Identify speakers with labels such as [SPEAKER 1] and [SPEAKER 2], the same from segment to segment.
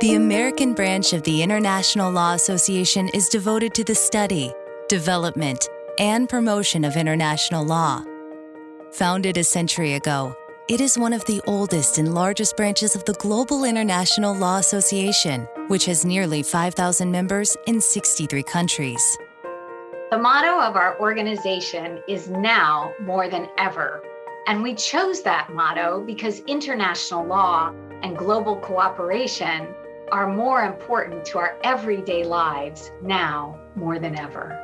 [SPEAKER 1] The American branch of the International Law Association is devoted to the study, development, and promotion of international law. Founded a century ago, it is one of the oldest and largest branches of the Global International Law Association, which has nearly 5,000 members in 63 countries.
[SPEAKER 2] The motto of our organization is now more than ever. And we chose that motto because international law and global cooperation are more important to our everyday lives now more than ever.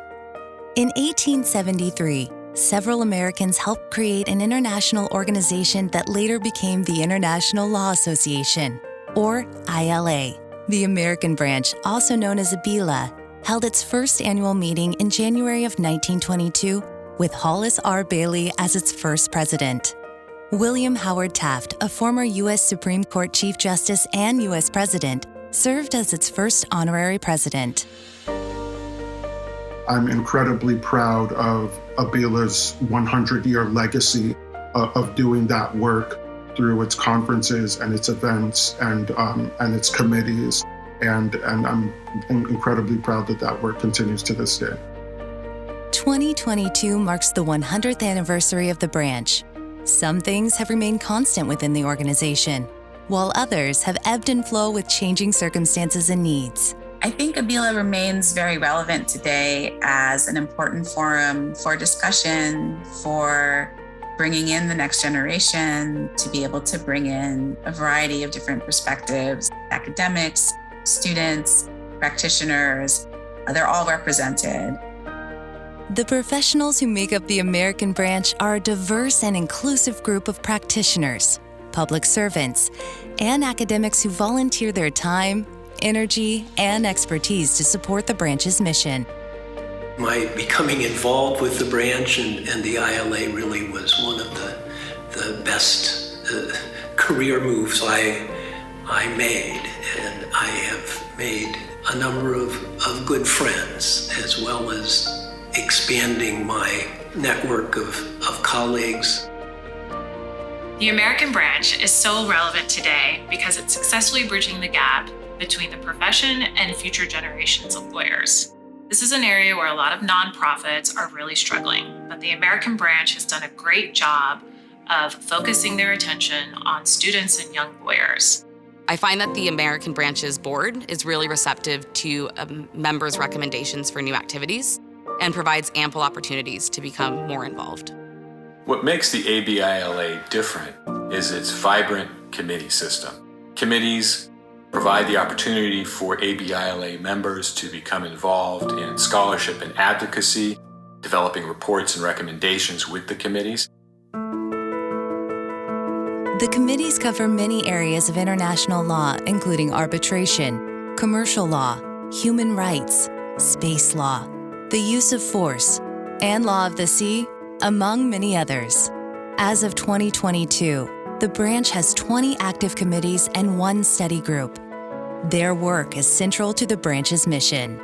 [SPEAKER 1] In 1873, several Americans helped create an international organization that later became the International Law Association, or ILA. The American branch, also known as ABILA, held its first annual meeting in January of 1922 with Hollis R. Bailey as its first president. William Howard Taft, a former U.S. Supreme Court Chief Justice and U.S. President, served as its first honorary president.
[SPEAKER 3] I'm incredibly proud of ABILA's 100-year legacy of doing that work through its conferences and its events and its committees. And I'm incredibly proud that that work continues to this day.
[SPEAKER 1] 2022 marks the 100th anniversary of the branch. Some things have remained constant within the organization, while others have ebbed and flowed with changing circumstances and needs.
[SPEAKER 4] I think ABILA remains very relevant today as an important forum for discussion, for bringing in the next generation, to be able to bring in a variety of different perspectives, academics, students, practitioners, they're all represented.
[SPEAKER 1] The professionals who make up the American branch are a diverse and inclusive group of practitioners, public servants, and academics who volunteer their time, energy, and expertise to support the branch's mission.
[SPEAKER 5] My becoming involved with the branch and the ILA really was one of the best career moves I made, and I have made a number of good friends, as well as expanding my network of colleagues.
[SPEAKER 6] The American branch is so relevant today because it's successfully bridging the gap between the profession and future generations of lawyers. This is an area where a lot of nonprofits are really struggling, but the American branch has done a great job of focusing their attention on students and young lawyers.
[SPEAKER 7] I find that the American branch's board is really receptive to members' recommendations for new activities and provides ample opportunities to become more involved.
[SPEAKER 8] What makes the ABILA different is its vibrant committee system. Committees provide the opportunity for ABILA members to become involved in scholarship and advocacy, developing reports and recommendations with the committees.
[SPEAKER 1] The committees cover many areas of international law, including arbitration, commercial law, human rights, space law, the use of force, and law of the sea, among many others. As of 2022, the branch has 20 active committees and 1 study group. Their work is central to the branch's mission.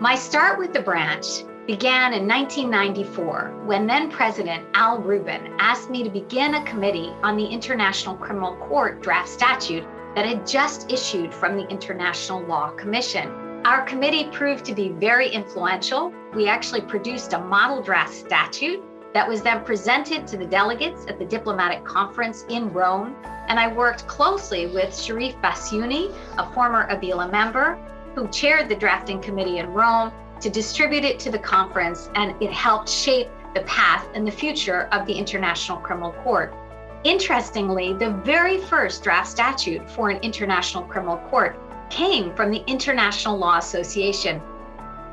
[SPEAKER 2] My start with the branch began in 1994 when then President Al Rubin asked me to begin a committee on the International Criminal Court draft statute that had just issued from the International Law Commission. Our committee proved to be very influential. We actually produced a model draft statute that was then presented to the delegates at the diplomatic conference in Rome. And I worked closely with Sharif Bassiouni, a former ABILA member, who chaired the drafting committee in Rome, to distribute it to the conference, and it helped shape the path and the future of the International Criminal Court. Interestingly, the very first draft statute for an International Criminal Court came from the International Law Association.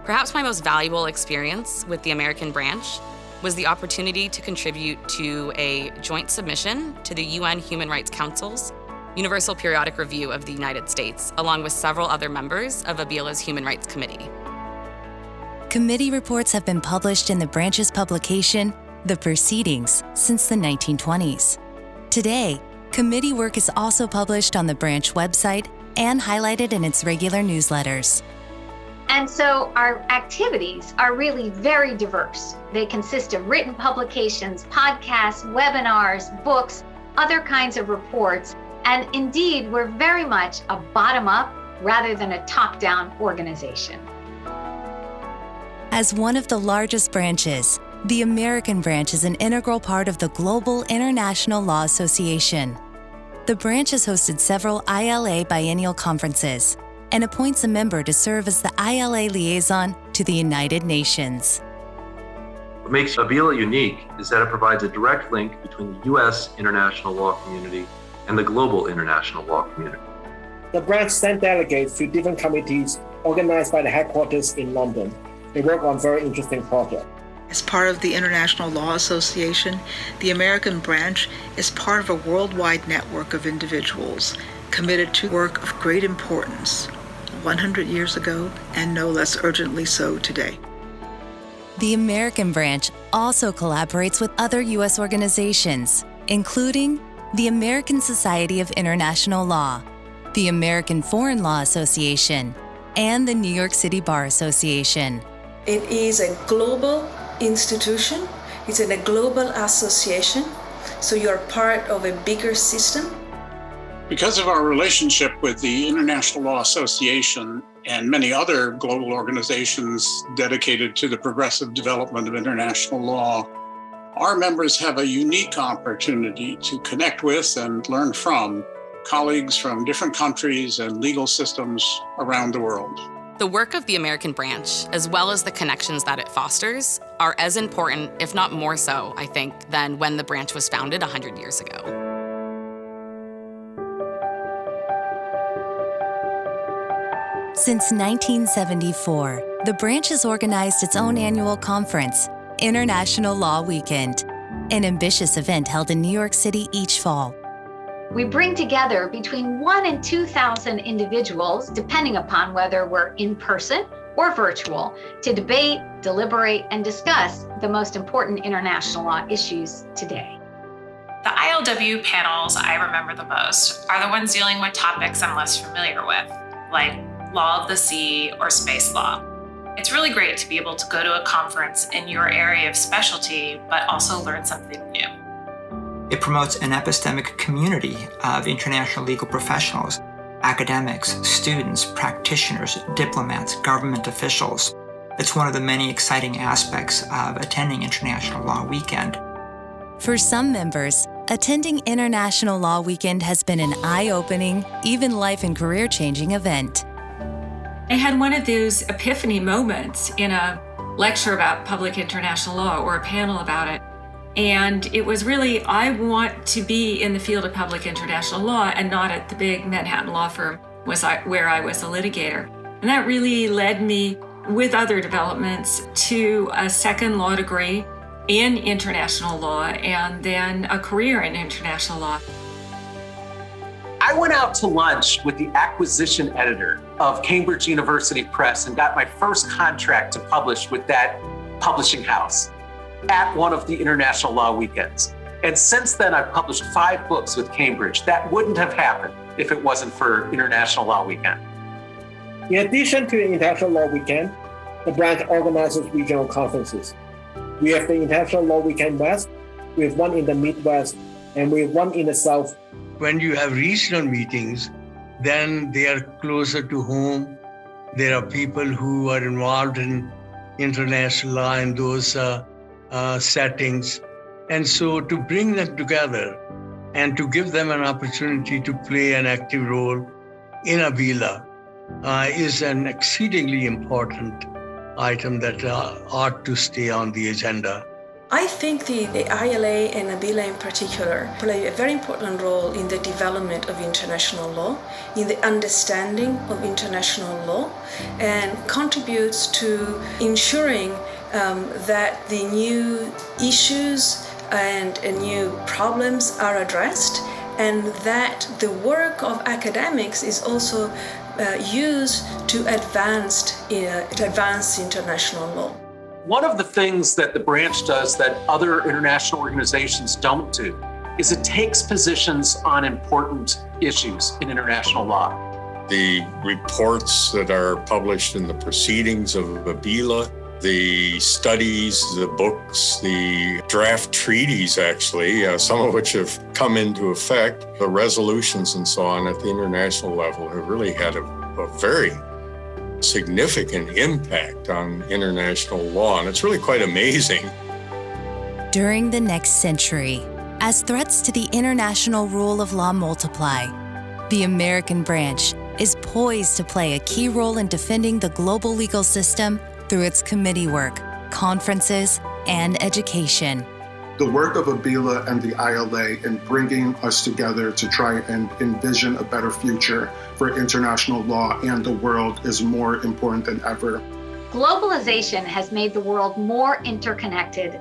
[SPEAKER 7] Perhaps my most valuable experience with the American branch was the opportunity to contribute to a joint submission to the UN Human Rights Council's Universal Periodic Review of the United States, along with several other members of ABILA's Human Rights Committee.
[SPEAKER 1] Committee reports have been published in the branch's publication, The Proceedings, since the 1920s. Today, committee work is also published on the branch website and highlighted in its regular newsletters.
[SPEAKER 2] And so our activities are really very diverse. They consist of written publications, podcasts, webinars, books, other kinds of reports. And indeed, we're very much a bottom-up, rather than a top-down organization.
[SPEAKER 1] As one of the largest branches, the American branch is an integral part of the Global International Law Association. The branch has hosted several ILA biennial conferences and appoints a member to serve as the ILA liaison to the United Nations.
[SPEAKER 9] What makes ABILA unique is that it provides a direct link between the U.S. international law community and the global international law community.
[SPEAKER 10] The branch sent delegates to different committees organized by the headquarters in London. They work on very interesting projects.
[SPEAKER 11] As part of the International Law Association, the American branch is part of a worldwide network of individuals committed to work of great importance 100 years ago and no less urgently so today.
[SPEAKER 1] The American branch also collaborates with other U.S. organizations, including the American Society of International Law, the American Foreign Law Association, and the New York City Bar Association.
[SPEAKER 12] It is a global institution. It's a global association, so you're part of a bigger system.
[SPEAKER 13] Because of our relationship with the International Law Association and many other global organizations dedicated to the progressive development of international law, our members have a unique opportunity to connect with and learn from colleagues from different countries and legal systems around the world.
[SPEAKER 7] The work of the American branch, as well as the connections that it fosters, are as important, if not more so, I think, than when the branch was founded 100 years ago.
[SPEAKER 1] Since 1974, the branch has organized its own annual conference, International Law Weekend, an ambitious event held in New York City each fall.
[SPEAKER 2] We bring together between 1,000 and 2,000 individuals, depending upon whether we're in person or virtual, to debate, deliberate, and discuss the most important international law issues today.
[SPEAKER 6] The ILW panels I remember the most are the ones dealing with topics I'm less familiar with, like law of the sea or space law. It's really great to be able to go to a conference in your area of specialty, but also learn something new.
[SPEAKER 14] It promotes an epistemic community of international legal professionals, academics, students, practitioners, diplomats, government officials. It's one of the many exciting aspects of attending International Law Weekend.
[SPEAKER 1] For some members, attending International Law Weekend has been an eye-opening, even life and career-changing event.
[SPEAKER 15] I had one of those epiphany moments in a lecture about public international law or a panel about it. And it was really, I want to be in the field of public international law and not at the big Manhattan law firm where I was a litigator. And that really led me, with other developments, to a second law degree in international law and then a career in international law.
[SPEAKER 16] I went out to lunch with the acquisition editor of Cambridge University Press and got my first contract to publish with that publishing house at one of the International Law Weekends. And since then, I've published 5 books with Cambridge. That wouldn't have happened if it wasn't for International Law Weekend.
[SPEAKER 10] In addition to the International Law Weekend, the branch organizes regional conferences. We have the International Law Weekend West, we have one in the Midwest, and we have one in the South.
[SPEAKER 17] When you have regional meetings, then they are closer to home. There are people who are involved in international law in those settings. And so to bring them together and to give them an opportunity to play an active role in ABILA is an exceedingly important item that ought to stay on the agenda.
[SPEAKER 12] I think the ILA and ABILA in particular play a very important role in the development of international law, in the understanding of international law, and contributes to ensuring that the new issues and new problems are addressed, and that the work of academics is also used to advance international law.
[SPEAKER 16] One of the things that the branch does that other international organizations don't do is it takes positions on important issues in international law.
[SPEAKER 18] The reports that are published in the proceedings of ABILA, the studies, the books, the draft treaties, actually, some of which have come into effect, the resolutions and so on at the international level have really had a a very significant impact on international law, and it's really quite amazing.
[SPEAKER 1] During the next century, as threats to the international rule of law multiply, the American branch is poised to play a key role in defending the global legal system through its committee work, conferences, and education.
[SPEAKER 3] The work of ABILA and the ILA in bringing us together to try and envision a better future for international law and the world is more important than ever.
[SPEAKER 2] Globalization has made the world more interconnected,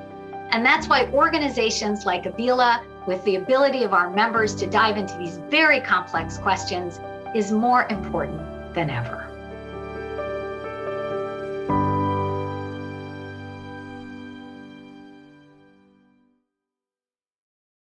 [SPEAKER 2] and that's why organizations like ABILA, with the ability of our members to dive into these very complex questions, is more important than ever.